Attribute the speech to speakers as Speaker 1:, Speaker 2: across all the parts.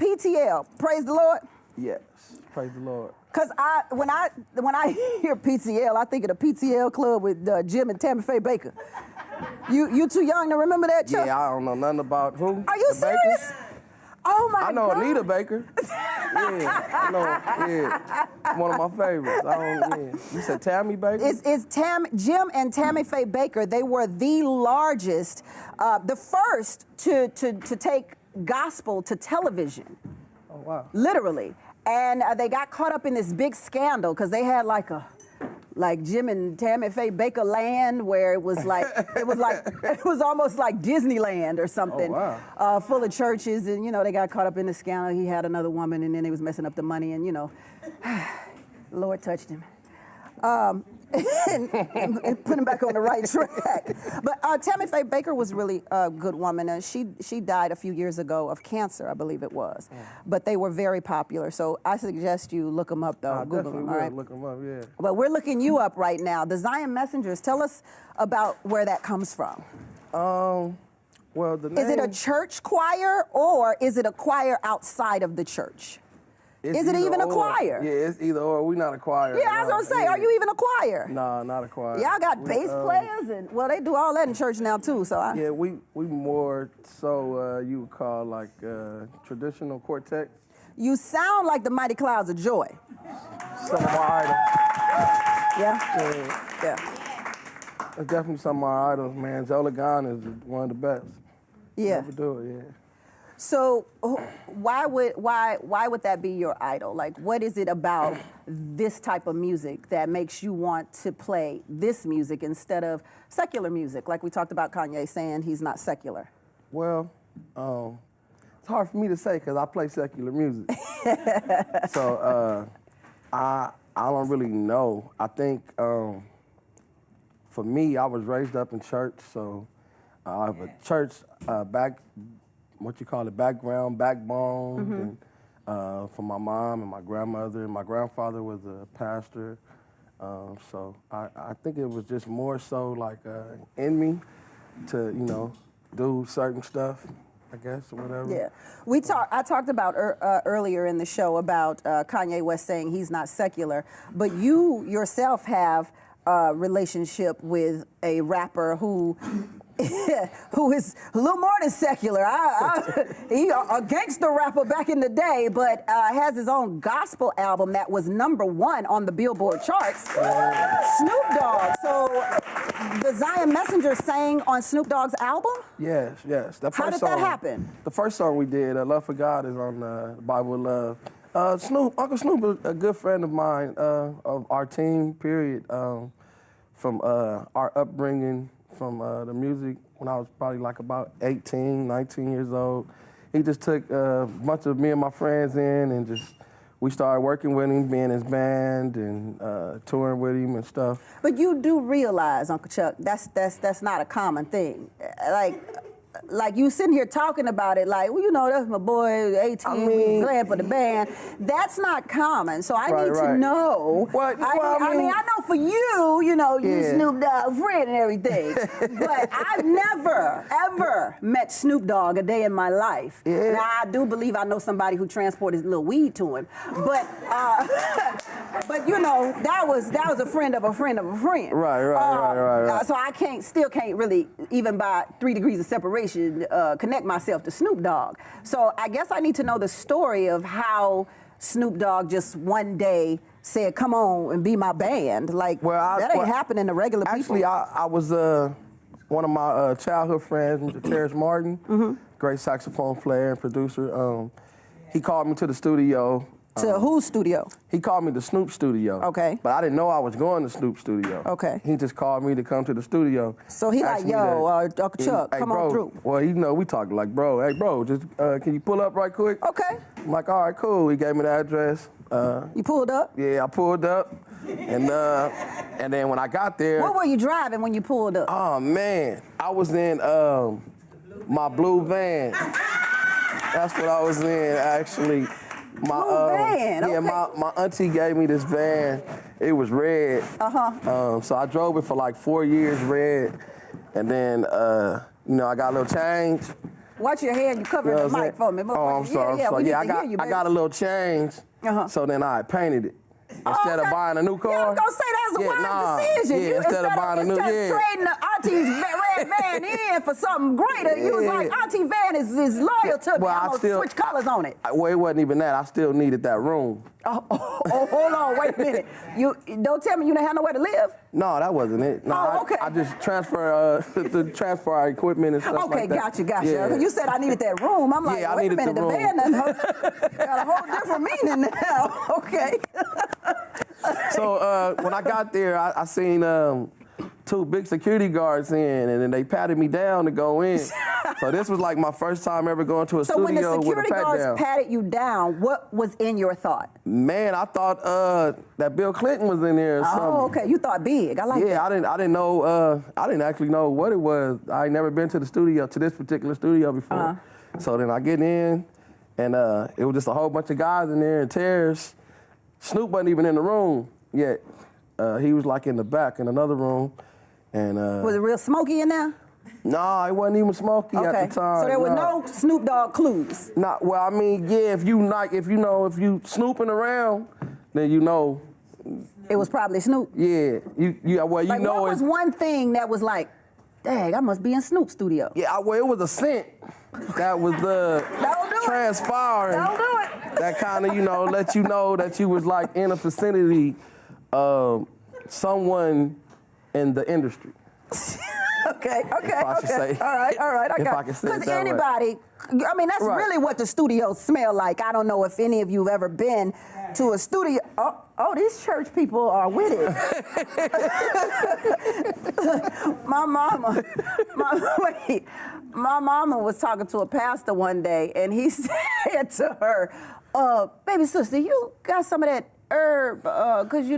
Speaker 1: PTL, praise the Lord?
Speaker 2: Yes, praise the Lord.
Speaker 1: Cause when I hear PTL, I think of the PTL club with Jim and Tammi Faye Baker. You too young to remember that, Chuck?
Speaker 2: Yeah, I don't know nothing about who.
Speaker 1: Are you serious?
Speaker 2: Bakers?
Speaker 1: Oh my God.
Speaker 2: I know Anita Baker. Yeah, I know. Yeah, one of my favorites. You said Tammi Baker?
Speaker 1: It's Jim and Tammi Faye Baker. They were the largest, the first to take gospel to television.
Speaker 2: Oh wow.
Speaker 1: Literally. And they got caught up in this big scandal because they had like Jim and Tammi Faye Baker Land, where it was almost like Disneyland or something.
Speaker 2: Oh, wow.
Speaker 1: Full of churches, and they got caught up in the scandal. He had another woman, and then he was messing up the money, and the Lord touched him. And put him back on the right track. But Tammi Faye Baker was really a good woman. She died a few years ago of cancer, I believe it was. Yeah. But they were very popular. So I suggest you look them up, though. Google them, all right?
Speaker 2: Look them up, yeah.
Speaker 1: But we're looking you up right now. The Zion Messengers. Tell us about where that comes from.
Speaker 2: Well, the name...
Speaker 1: Is it a church choir, or is it a choir outside of the church? Is it even a choir?
Speaker 2: Yeah, it's either or. We're not a choir.
Speaker 1: Yeah, I was going to say, are you even a choir?
Speaker 2: Nah, not a choir.
Speaker 1: Y'all got bass players, and they do all that in church now too. So
Speaker 2: yeah, we more so you would call like traditional quartet.
Speaker 1: You sound like the Mighty Clouds of Joy.
Speaker 2: Some of our idols.
Speaker 1: Yeah.
Speaker 2: That's definitely some of our idols, man. Joe Lagan is one of the best.
Speaker 1: Yeah.
Speaker 2: Never do it, yeah.
Speaker 1: So why would that be your idol? Like, what is it about this type of music that makes you want to play this music instead of secular music? Like we talked about Kanye saying he's not secular.
Speaker 2: Well, it's hard for me to say because I play secular music. So I don't really know. I think for me, I was raised up in church, so I have a church backbone,
Speaker 1: mm-hmm.
Speaker 2: and from my mom and my grandmother. And my grandfather was a pastor, so I think it was just more so like in me to do certain stuff, I guess, or whatever.
Speaker 1: Yeah, I talked about earlier in the show about Kanye West saying he's not secular, but you yourself have a relationship with a rapper who is a little more than secular. He a gangster rapper back in the day, but has his own gospel album that was #1 on the Billboard charts. Snoop Dogg. So the Zion Messenger sang on Snoop Dogg's album?
Speaker 2: Yes.
Speaker 1: How did that happen?
Speaker 2: The first song we did, Love for God, is on the Bible of Love. Uncle Snoop is a good friend of mine, of our team, period, from our upbringing, from the music when I was probably like about 18, 19 years old. He just took a bunch of me and my friends in, and we started working with him, being in his band and touring with him and stuff.
Speaker 1: But you do realize, Uncle Chuck, that's not a common thing. Like you sitting here talking about it like, well, that's my boy, 18, playing for the band. That's not common. So I need to know. I mean, I know for you, you Snoop Dogg friend and everything. But I've never, ever met Snoop Dogg a day in my life.
Speaker 2: Yeah.
Speaker 1: Now, I do believe I know somebody who transported a little weed to him. But, that was a friend of a friend of a friend.
Speaker 2: Right.
Speaker 1: So I still can't really, even by 3 degrees of separation, connect myself to Snoop Dogg. So I guess I need to know the story of how Snoop Dogg just one day said, come on and be my band. Like, that ain't happening to regular people.
Speaker 2: Actually, I was one of my childhood friends, Mr. Terrence Martin, great saxophone player and producer. He called me to the studio.
Speaker 1: To whose studio?
Speaker 2: He called me to Snoop studio.
Speaker 1: Okay.
Speaker 2: But I didn't know I was going to Snoop studio.
Speaker 1: Okay.
Speaker 2: He just called me to come to the studio.
Speaker 1: So he like, yo, Uncle Chuck, come on through.
Speaker 2: Well, we talked like, bro, hey, bro, just can you pull up right quick?
Speaker 1: Okay.
Speaker 2: I'm like, all right, cool. He gave me the address.
Speaker 1: You pulled up?
Speaker 2: Yeah, I pulled up. And then when I got there...
Speaker 1: What were you driving when you pulled up?
Speaker 2: Oh, man. I was in my blue van. That's what I was in, actually.
Speaker 1: Blue van,
Speaker 2: yeah,
Speaker 1: okay.
Speaker 2: my auntie gave me this van. It was red. So I drove it for like 4 years red. And then, I got a little change.
Speaker 1: Watch your hair. You covering the mic for me.
Speaker 2: Oh, I'm sorry. Yeah, I got a little change. So then I painted it. Instead of buying a new car.
Speaker 1: Yeah, I was gonna say that's a wise decision.
Speaker 2: Yeah, instead of buying a new,
Speaker 1: trading the Auntie's red van in for something greater. You was like, Auntie van is loyal to me. I'm gonna switch colors on it.
Speaker 2: Well, it wasn't even that. I still needed that room.
Speaker 1: Oh, hold on, wait a minute. You don't tell me you didn't have nowhere to live?
Speaker 2: No, that wasn't it. No,
Speaker 1: okay.
Speaker 2: I just transfer our equipment and stuff like that.
Speaker 1: Okay, gotcha. Yeah. You said I needed that room. I'm like, wait a minute, the van got a whole different meaning now. Okay.
Speaker 2: So when I got there, I seen 2 big security guards in, and then they patted me down to go in. So this was like my first time ever going to a studio with a pat down.
Speaker 1: So when the security guards patted you down, what was in your thought?
Speaker 2: Man, I thought that Bill Clinton was in there or something.
Speaker 1: Oh, okay. You thought big. I like that.
Speaker 2: Yeah, I didn't know. I didn't actually know what it was. I ain't never been to this particular studio before. So then I get in, and it was just a whole bunch of guys in there in tears. Snoop wasn't even in the room yet. He was like in the back in another room. And
Speaker 1: was it real smoky in there?
Speaker 2: No, it wasn't even smoky at the time.
Speaker 1: So there was no Snoop Dogg clues.
Speaker 2: Well, I mean, yeah, if you snooping around, then you know.
Speaker 1: It was probably Snoop.
Speaker 2: Yeah, what
Speaker 1: was one thing that was like, dang, I must be in Snoop's studio.
Speaker 2: Yeah, well, it was a scent that was transpiring.
Speaker 1: Don't do it.
Speaker 2: That kind of, let you know that you was like in a vicinity of someone in the industry.
Speaker 1: Okay.
Speaker 2: Say,
Speaker 1: all right. I got it. Because anybody, I mean, that's really what the studios smell like. I don't know if any of you have ever been to a studio. Oh, these church people are with it. My mama was talking to a pastor one day, and he said to her, baby sister, you got some of that herb, because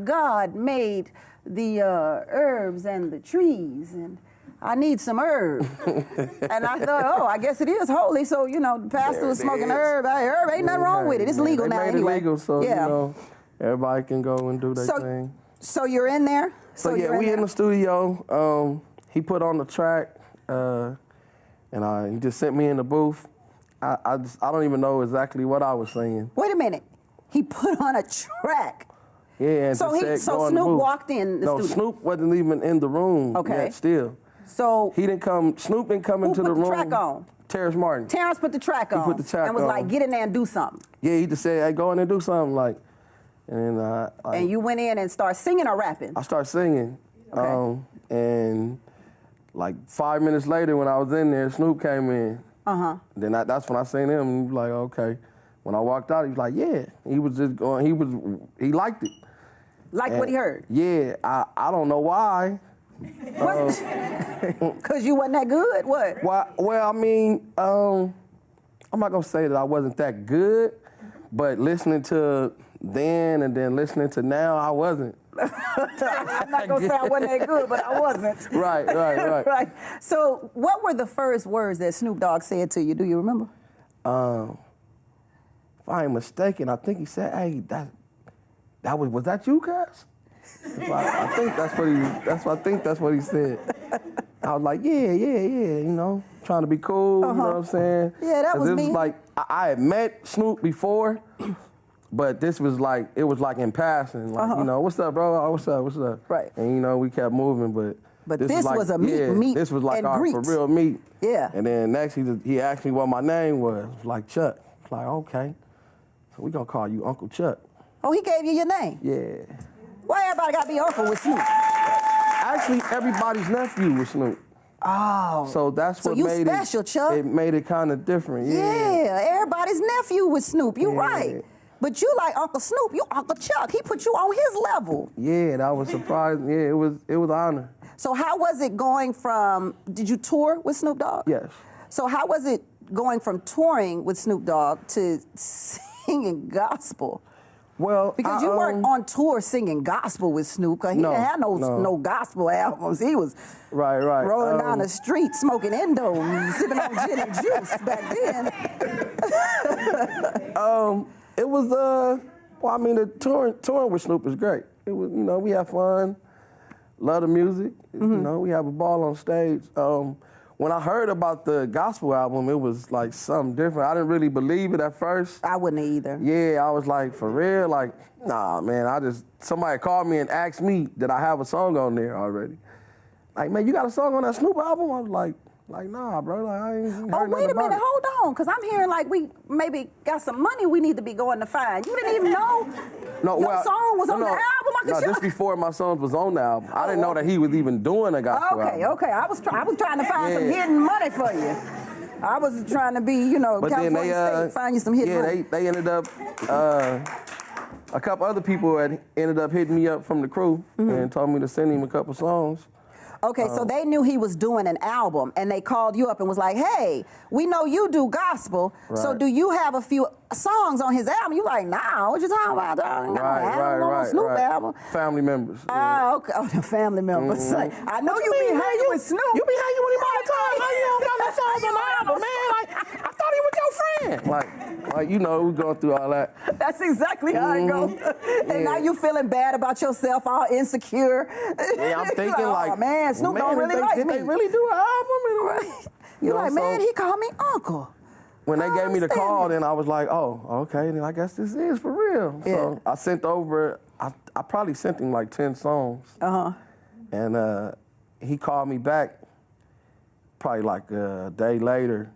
Speaker 1: God made the herbs and the trees, and I need some herb. And I thought, I guess it is holy, so, the pastor was smoking herb. Herb ain't nothing wrong with it. It's legal now anyway.
Speaker 2: It legal, so, everybody can go and do their thing.
Speaker 1: So you're in there?
Speaker 2: So yeah, we in the studio. He put on the track, and he just sent me in the booth. I don't even know exactly what I was singing.
Speaker 1: Wait a minute. He put on a track.
Speaker 2: Yeah, and
Speaker 1: so Snoop walked in the studio.
Speaker 2: No, Snoop wasn't even in the room yet still.
Speaker 1: So
Speaker 2: Snoop didn't come into the room.
Speaker 1: Who put the track on?
Speaker 2: Terrence Martin.
Speaker 1: Terrence put the track on.
Speaker 2: He put the track on.
Speaker 1: And was like, get in there and do something.
Speaker 2: Yeah, he just said, hey, go in and do something,
Speaker 1: and you went in and started singing or rapping?
Speaker 2: I started singing. Okay. And like 5 minutes later when I was in there, Snoop came in. Then that's when I seen him, and he was like, okay. When I walked out, he was like, yeah. He was just going, he liked it.
Speaker 1: Like what he heard?
Speaker 2: Yeah, I don't know why.
Speaker 1: Because you wasn't that good? What?
Speaker 2: Well, I mean, I'm not going to say that I wasn't that good, but listening to then and then listening to now, I wasn't.
Speaker 1: I'm not going to say I wasn't that good, but I wasn't.
Speaker 2: Right.
Speaker 1: Right. So what were the first words that Snoop Dogg said to you? Do you remember?
Speaker 2: If I ain't mistaken, I think he said, hey, was that you, cuz? I think that's what he said. I was like, yeah, trying to be cool, you know what I'm saying?
Speaker 1: Yeah, that was me.
Speaker 2: It was like, I had met Snoop before, but it was like in passing, like, what's up, bro? What's up?
Speaker 1: Right.
Speaker 2: And, we kept moving, but
Speaker 1: this was a meet
Speaker 2: this was like
Speaker 1: and
Speaker 2: our
Speaker 1: greet.
Speaker 2: for real meet.
Speaker 1: Yeah.
Speaker 2: And then next he asked me what my name was. I was like, Chuck. I was like, okay. So we gonna call you Uncle Chuck.
Speaker 1: Oh, he gave you your name?
Speaker 2: Yeah.
Speaker 1: Why everybody gotta be uncle with Snoop?
Speaker 2: Actually, everybody's nephew was Snoop.
Speaker 1: Oh.
Speaker 2: So that's what
Speaker 1: made
Speaker 2: it.
Speaker 1: Special, Chuck.
Speaker 2: It made it kind of different.
Speaker 1: Yeah, everybody's nephew was Snoop. You right. But you like Uncle Snoop. You Uncle Chuck. He put you on his level.
Speaker 2: Yeah, that was surprising. Yeah, it was an honor.
Speaker 1: So how was it going from? Did you tour with Snoop Dogg?
Speaker 2: Yes.
Speaker 1: So how was it going from touring with Snoop Dogg to singing gospel?
Speaker 2: Well,
Speaker 1: because you weren't on tour singing gospel with Snoop, because he didn't have no gospel albums. He was rolling down the street smoking Endo and sipping on gin and juice back then.
Speaker 2: It was the touring with Snoop is great. It was, we have fun, love the music. We have a ball on stage. One when I heard about the gospel album, it was like something different. I didn't really believe it at first.
Speaker 1: I wouldn't either.
Speaker 2: Yeah, I was like, for real? Like, nah, man, somebody called me and asked me, did I have a song on there already? Like, man, you got a song on that Snoop album? I was like, nah, bro, like, I ain't heard
Speaker 1: Oh, wait a minute, hold on, because I'm hearing like we maybe got some money we need to be going to find. You didn't even know your song was on the album?
Speaker 2: Just before my song was on the album. I didn't know that he was even doing a gospel album.
Speaker 1: Okay, I was trying to find some hidden money for you. I was trying to be,
Speaker 2: but
Speaker 1: California State, find you some hidden money.
Speaker 2: Yeah, they ended up, a couple other people had ended up hitting me up from the crew and told me to send him a couple songs.
Speaker 1: Okay, so they knew he was doing an album, and they called you up and was like, hey, we know you do gospel, so do you have a few songs on his album? You like, nah, what you talking about? Right. Snoop album.
Speaker 2: Family members.
Speaker 1: Okay. Oh, the family members. Like, I know you be hanging with Snoop.
Speaker 2: You be hanging with him all the time. How you don't got no songs on the album, man? Like, I thought he was your friend. Like, we going through all that.
Speaker 1: That's exactly how it goes. And now you feeling bad about yourself, all insecure.
Speaker 2: Yeah, I'm thinking
Speaker 1: oh, man, Snoop don't really like me.
Speaker 2: They really do an album?
Speaker 1: You're like, man, he called me uncle.
Speaker 2: When they gave me the call, then I was like, oh, okay, then I guess this is for real.
Speaker 1: Yeah.
Speaker 2: So I sent over, I probably sent him like 10 songs. And he called me back probably like a day later.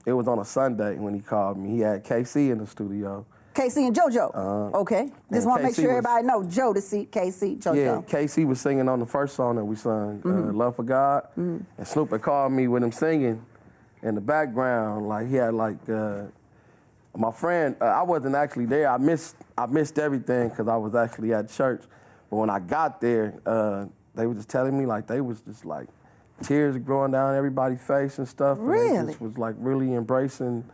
Speaker 2: It was on a Sunday when he called me. He had KC in the studio.
Speaker 1: KC and JoJo. Okay. Just want to make sure everybody know Jodeci, KC, JoJo.
Speaker 2: Yeah, KC was singing on the first song that we sung, Love for God. And Snoop had called me with him singing in the background. Like, he had like, my friend, I wasn't actually there. I missed everything because I was actually at church. But when I got there, they were just telling me, like, they was just like, tears growing down everybody's face and stuff.
Speaker 1: Really?
Speaker 2: And they just was like really embracing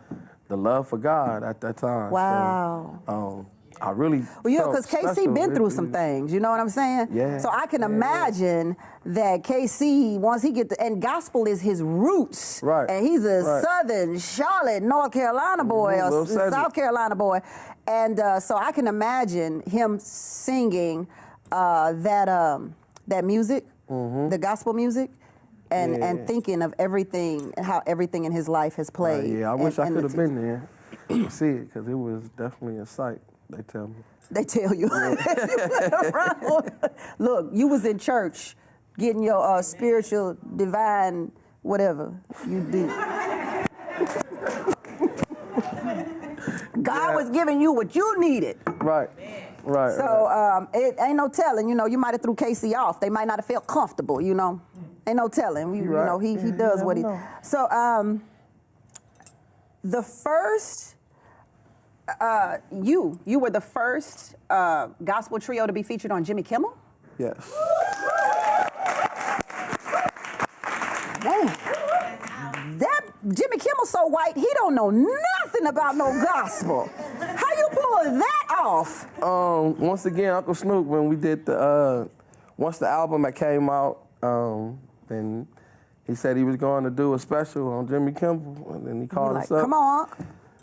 Speaker 2: the love for God at that time.
Speaker 1: Wow.
Speaker 2: So, I really
Speaker 1: well, yeah, because KC been through some things, you know what I'm saying?
Speaker 2: Yeah.
Speaker 1: So I can imagine that KC, once he and gospel is his roots.
Speaker 2: Right.
Speaker 1: And he's a Southern Charlotte, North Carolina boy, or South Carolina boy. And so I can imagine him singing that music, the gospel music, and thinking of everything, how everything in his life has played.
Speaker 2: Yeah, I wish I could have been there to see it, because it was definitely a sight, they tell me.
Speaker 1: They tell you. Look, you was in church getting your spiritual, divine, whatever you do. God was giving you what you needed.
Speaker 2: Right.
Speaker 1: So it ain't no telling, you might have threw Casey off. They might not have felt comfortable, Ain't no telling. He does what he. So the first, you were the first gospel trio to be featured on Jimmy Kimmel?
Speaker 2: Yes.
Speaker 1: Man, that Jimmy Kimmel's so white, he don't know nothing about no gospel. How you pull that off?
Speaker 2: Once again, Uncle Snoop, when we did once the album that came out, then he said he was going to do a special on Jimmy Kimmel, and then he called us up.
Speaker 1: Come on.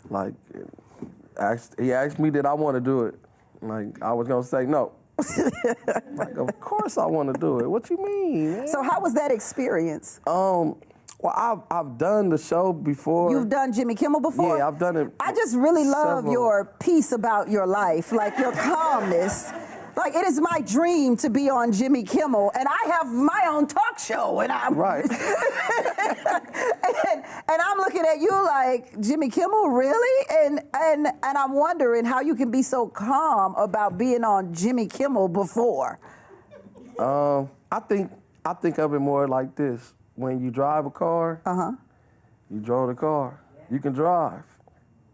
Speaker 2: Like, he asked me did I want to do it. Like, I was going to say no. Like, of course I want to do it. What you mean, man?
Speaker 1: So how was that experience?
Speaker 2: Well, I've done the show before.
Speaker 1: You've done Jimmy Kimmel before?
Speaker 2: Yeah, I've done it.
Speaker 1: I just really love your piece about your life, like your calmness. Like, it is my dream to be on Jimmy Kimmel, and I have my own talk show, and I'm
Speaker 2: right.
Speaker 1: and I'm looking at you like, Jimmy Kimmel, really? And I'm wondering how you can be so calm about being on Jimmy Kimmel before.
Speaker 2: I think of it more like this: when you drive a car, you drove the car. You can drive.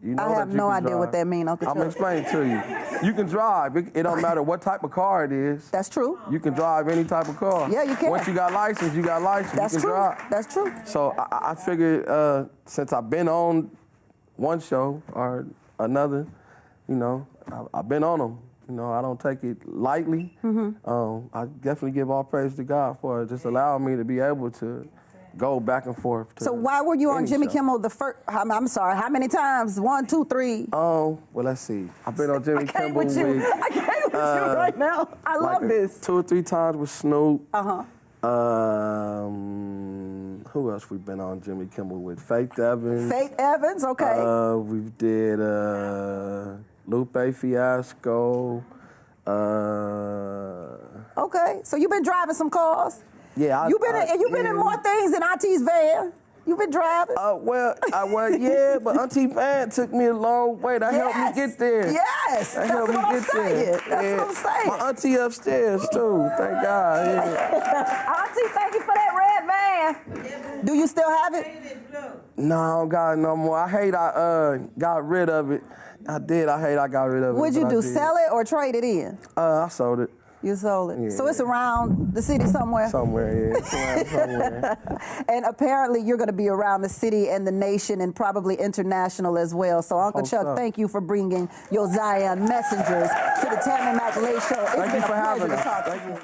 Speaker 2: You know
Speaker 1: I have no idea what that means, Uncle Chuck.
Speaker 2: I'm gonna explain it to you. You can drive. It don't matter what type of car it is.
Speaker 1: That's true.
Speaker 2: You can drive any type of car.
Speaker 1: Yeah, you can.
Speaker 2: Once you got license, you got license.
Speaker 1: That's
Speaker 2: you can
Speaker 1: true.
Speaker 2: drive.
Speaker 1: That's true.
Speaker 2: So I figured since I've been on one show or another, I've been on them. I don't take it lightly. I definitely give all praise to God for just allowing me to be able to go back and forth.
Speaker 1: So why were you on Jimmy Kimmel the first? I'm sorry. How many times? 1, 2, 3.
Speaker 2: Well, let's see. I've been on Jimmy Kimmel
Speaker 1: with you. I can't with you right now. I love this.
Speaker 2: 2 or 3 times with Snoop. Who else we been on Jimmy Kimmel with? Faith Evans.
Speaker 1: Faith Evans, okay.
Speaker 2: We did Lupe Fiasco.
Speaker 1: Okay, so you've been driving some cars.
Speaker 2: Yeah,
Speaker 1: You've been in more things than Auntie's van. You've been driving.
Speaker 2: Well, yeah, but Auntie Van took me a long way. That helped me get there.
Speaker 1: Yes,
Speaker 2: that
Speaker 1: that's
Speaker 2: helped
Speaker 1: what
Speaker 2: me
Speaker 1: I'm
Speaker 2: get
Speaker 1: saying.
Speaker 2: there.
Speaker 1: That's what I'm saying.
Speaker 2: My auntie upstairs too. Thank God. Yeah.
Speaker 1: Auntie, thank you for that red van. Do you still have it?
Speaker 2: No, I don't got it no more. I hate I got rid of it. I did. I hate I got rid of it.
Speaker 1: What'd you do? Sell it or trade it in?
Speaker 2: I sold it.
Speaker 1: You sold it.
Speaker 2: Yeah.
Speaker 1: So it's around the city somewhere?
Speaker 2: Somewhere, yeah. It's around somewhere.
Speaker 1: And apparently you're going to be around the city and the nation and probably international as well. So Uncle Chuck, thank you for bringing your Zion messengers to the Tammi Mac Late Show. It's been a pleasure to talk to you.